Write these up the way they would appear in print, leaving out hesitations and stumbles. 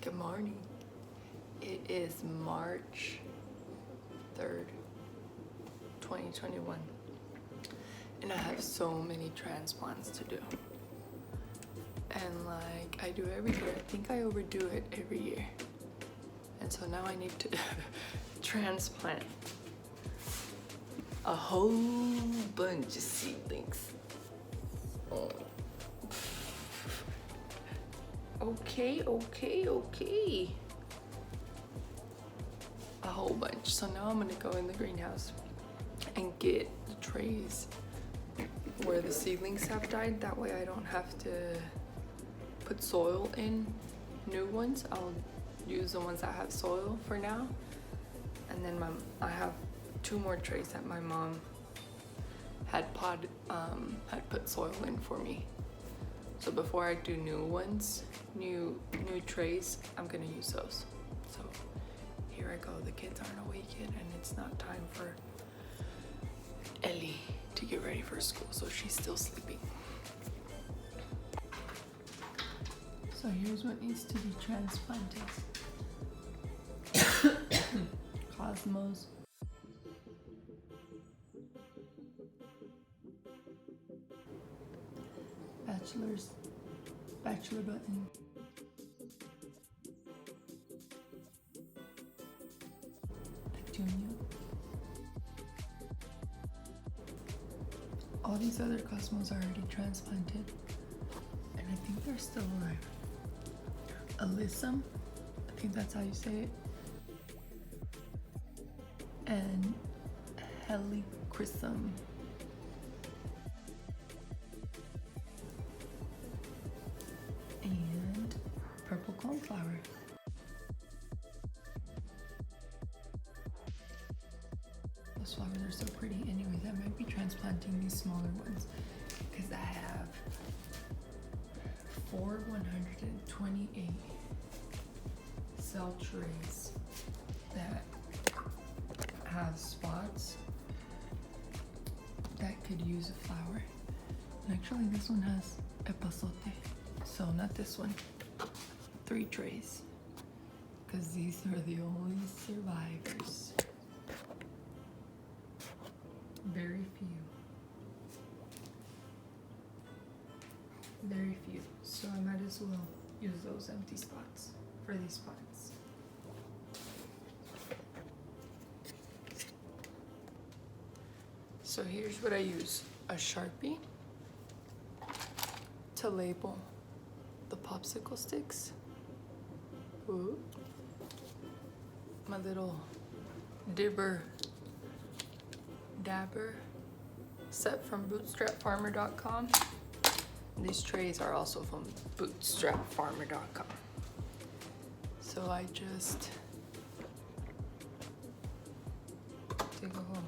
Good morning. It is March 3rd, 2021. And I have so many transplants to do. And like I do every year, I think I overdo it every year. And so now I need to transplant a whole bunch of seedlings. Oh. Okay. A whole bunch. So now I'm gonna go in the greenhouse and get the trays where the seedlings have died. That way I don't have to put soil in new ones. I'll use the ones that have soil for now. And then I have 2 more trays that my mom had put soil in for me. So before I do new ones, new trays, I'm gonna use those. So here I go. The kids aren't awake yet, and it's not time for Ellie to get ready for school, so she's still sleeping. So here's what needs to be transplanted. Cosmos. Bachelor button. Petunia. All these other cosmos are already transplanted, and I think they're still alive. Alyssum, I think that's how you say it, and Helichrysum. And purple cornflower. Those flowers are so pretty. Anyways, I might be transplanting these smaller ones because I have 128 cell trays that have spots that could use a flower. And actually, this one has epazote. So not this one, 3 trays, because these are the only survivors. Very few. So I might as well use those empty spots for these plants. So here's what I use: a Sharpie to label the popsicle sticks. Ooh. My little dabber set from bootstrapfarmer.com. These trays are also from bootstrapfarmer.com. So I just dig a hole,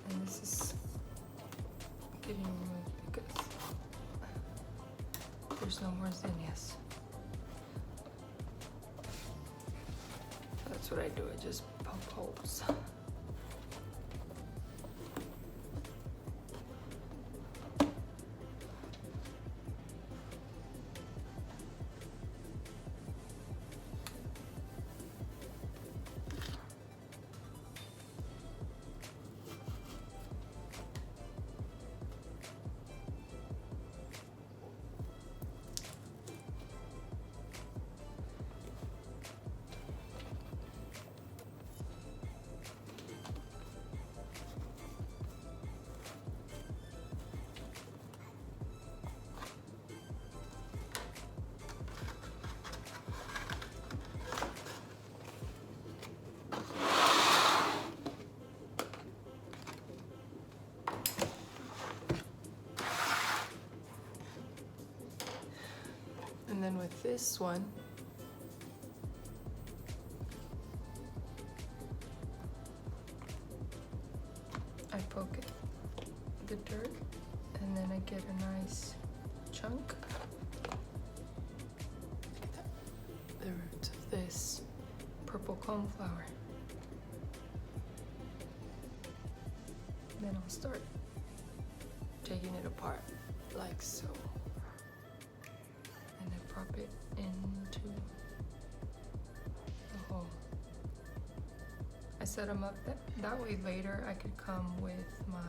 and this is getting removed because there's no more zinnias. That's what I do, I just poke holes. And then with this one, I poke it, the dirt, and then I get a nice chunk. Look at that. The roots of this purple coneflower. Then I'll start taking it apart like so. And I prop it into set them up that way later I could come with my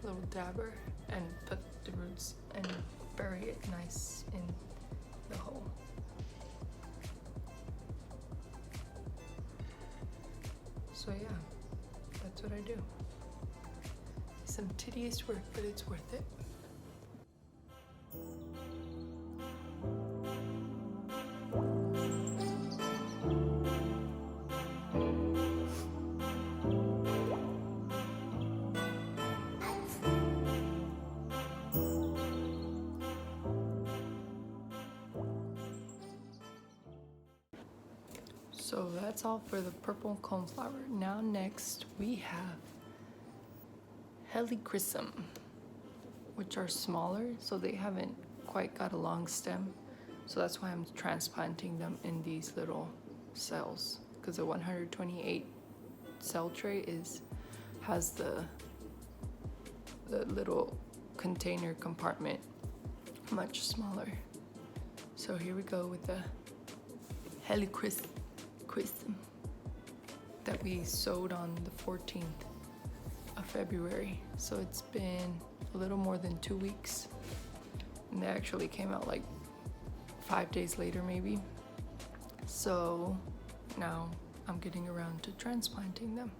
little dabber and put the roots and bury it nice in the hole. So yeah, that's what I do. Some tedious work, but it's worth it. So that's all for the purple coneflower. Now next we have Helichrysum, which are smaller, so they haven't quite got a long stem. So that's why I'm transplanting them in these little cells, because the 128 cell tray has the little container compartment much smaller. So here we go with the Helichrysum that we sowed on the 14th of February. So it's been a little more than 2 weeks, and they actually came out like 5 days later maybe. So now I'm getting around to transplanting them.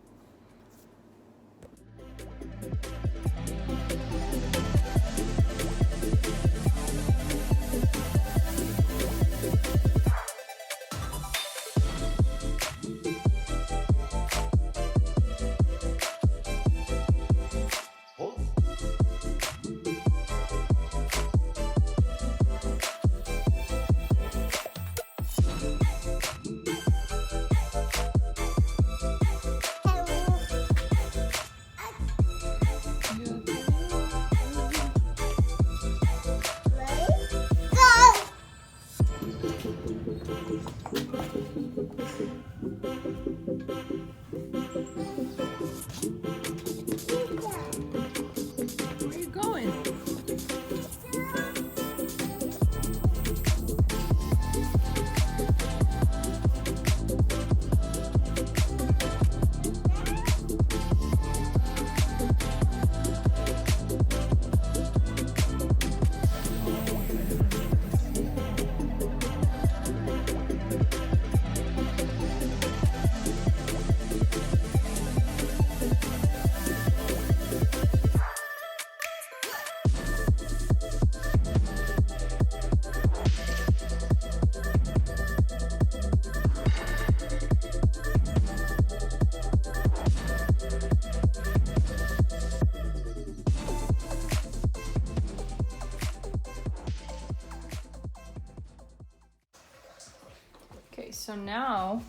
Okay, so now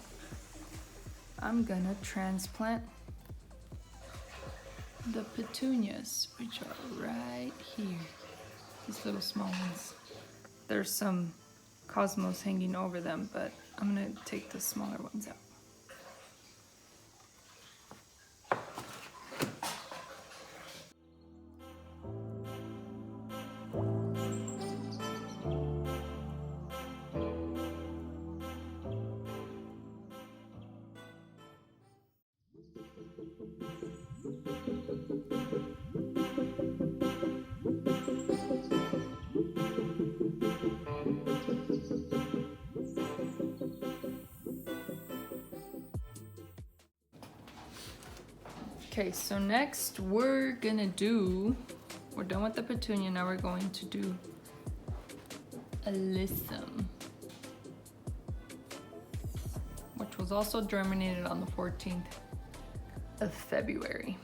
I'm gonna transplant the petunias, which are right here. These little small ones. There's some cosmos hanging over them, but I'm gonna take the smaller ones out. Okay, so next we're done with the petunia, now we're going to do Alyssum, which was also germinated on the 14th of February.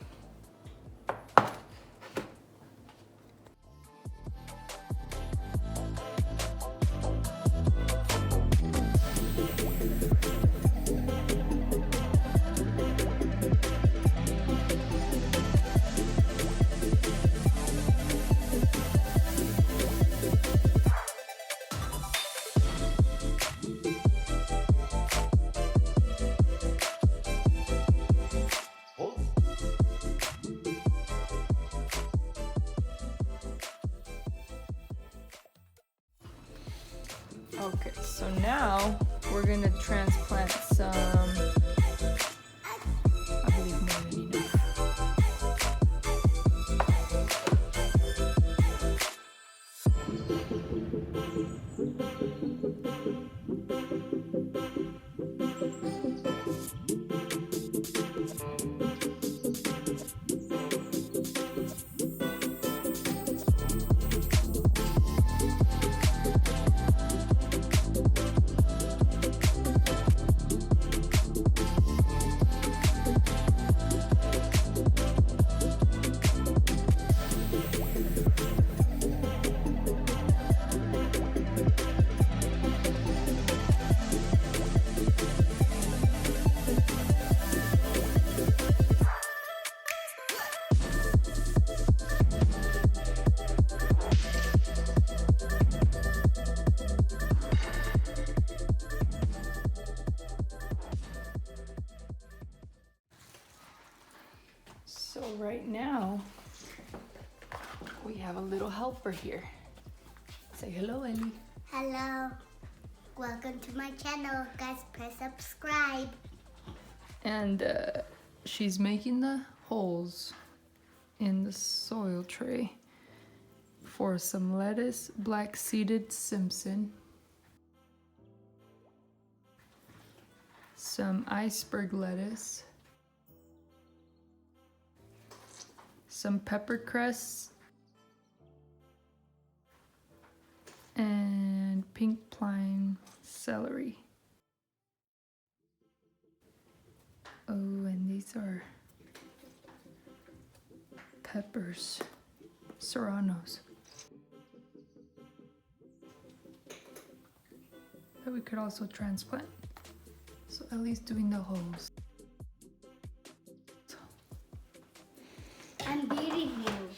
Okay, so now we're gonna transplant some have a little helper here. Say hello, Ellie. Hello. Welcome to my channel. Guys, press subscribe. And she's making the holes in the soil tray for some lettuce, black-seeded Simpson, some iceberg lettuce, some pepper cress, and pink pine celery. Oh, and these are peppers, serranos, that we could also transplant. So Ellie's doing the holes. I'm beating you.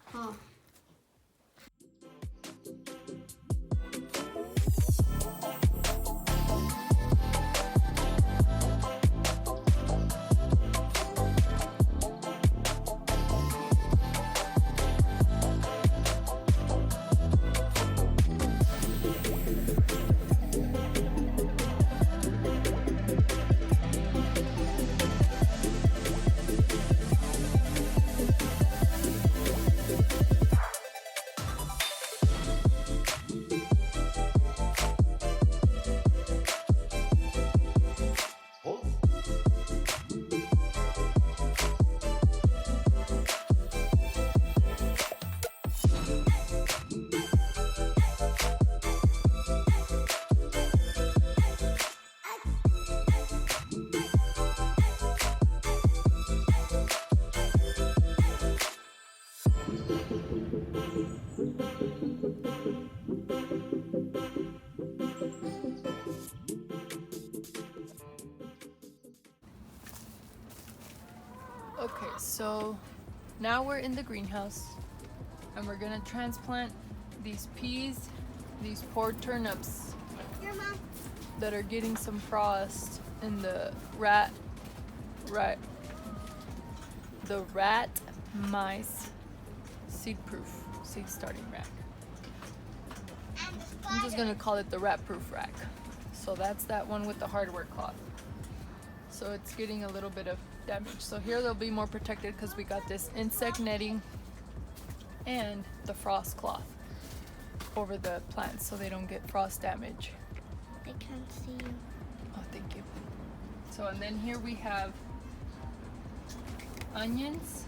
Huh. Okay, so now we're in the greenhouse and we're gonna transplant these peas, these poor turnips Here, Mom. that are getting some frost in the rat mice seed-proof seed starting rack. I'm just gonna call it the rat-proof rack. So that's that one with the hardware cloth. So it's getting a little bit of damage. So here they'll be more protected because we got this insect netting and the frost cloth over the plants so they don't get frost damage. They can't see you. Oh, thank you. So, and then here we have onions.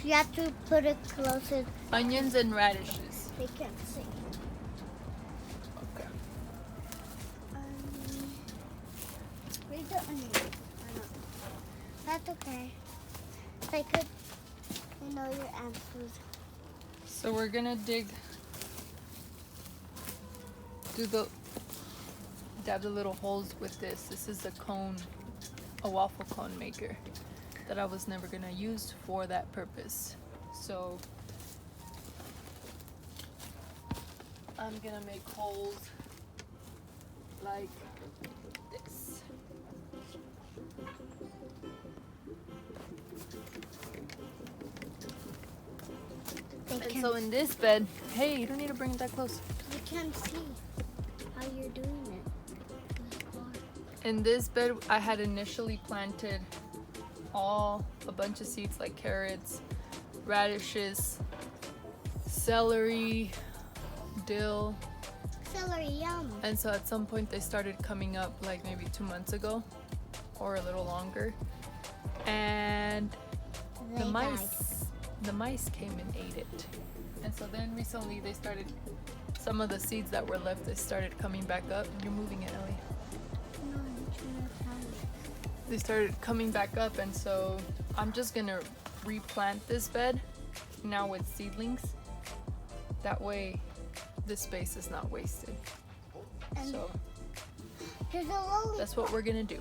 You have to put it closer. Onions and radishes. They can't see. Okay. Read the onion. That's okay. I could know your answers. So we're gonna dab the little holes with this. This is a cone, a waffle cone maker that I was never gonna use for that purpose. So I'm gonna make holes like this. And so in this bed, hey, you don't need to bring it that close. You can't see how you're doing it. In this bed, I had initially planted a bunch of seeds like carrots, radishes, celery, dill. Celery, yum. And so at some point they started coming up like maybe 2 months ago or a little longer. And They the died. mice came and ate it. And so then recently they started, some of the seeds that were left, they started coming back up. You're moving it, Ellie. No, I'm trying to find it. They started coming back up, and so I'm just gonna replant this bed now with seedlings. That way this space is not wasted. And So there's a lollipop. that's what we're gonna do.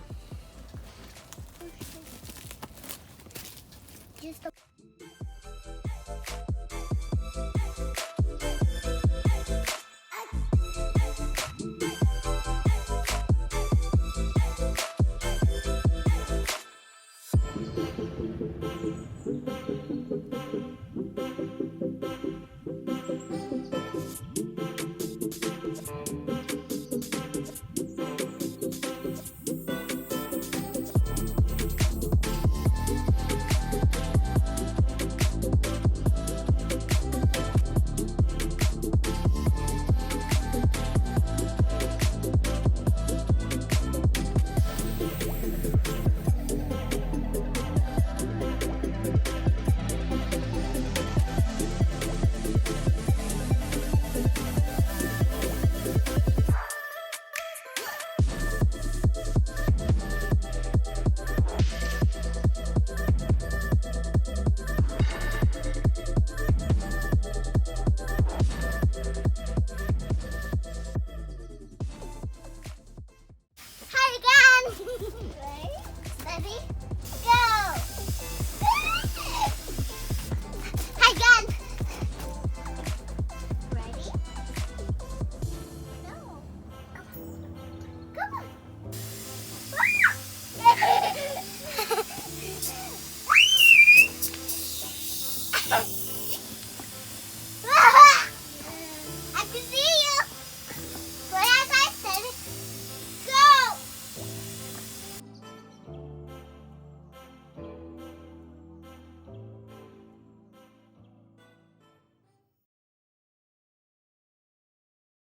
Just a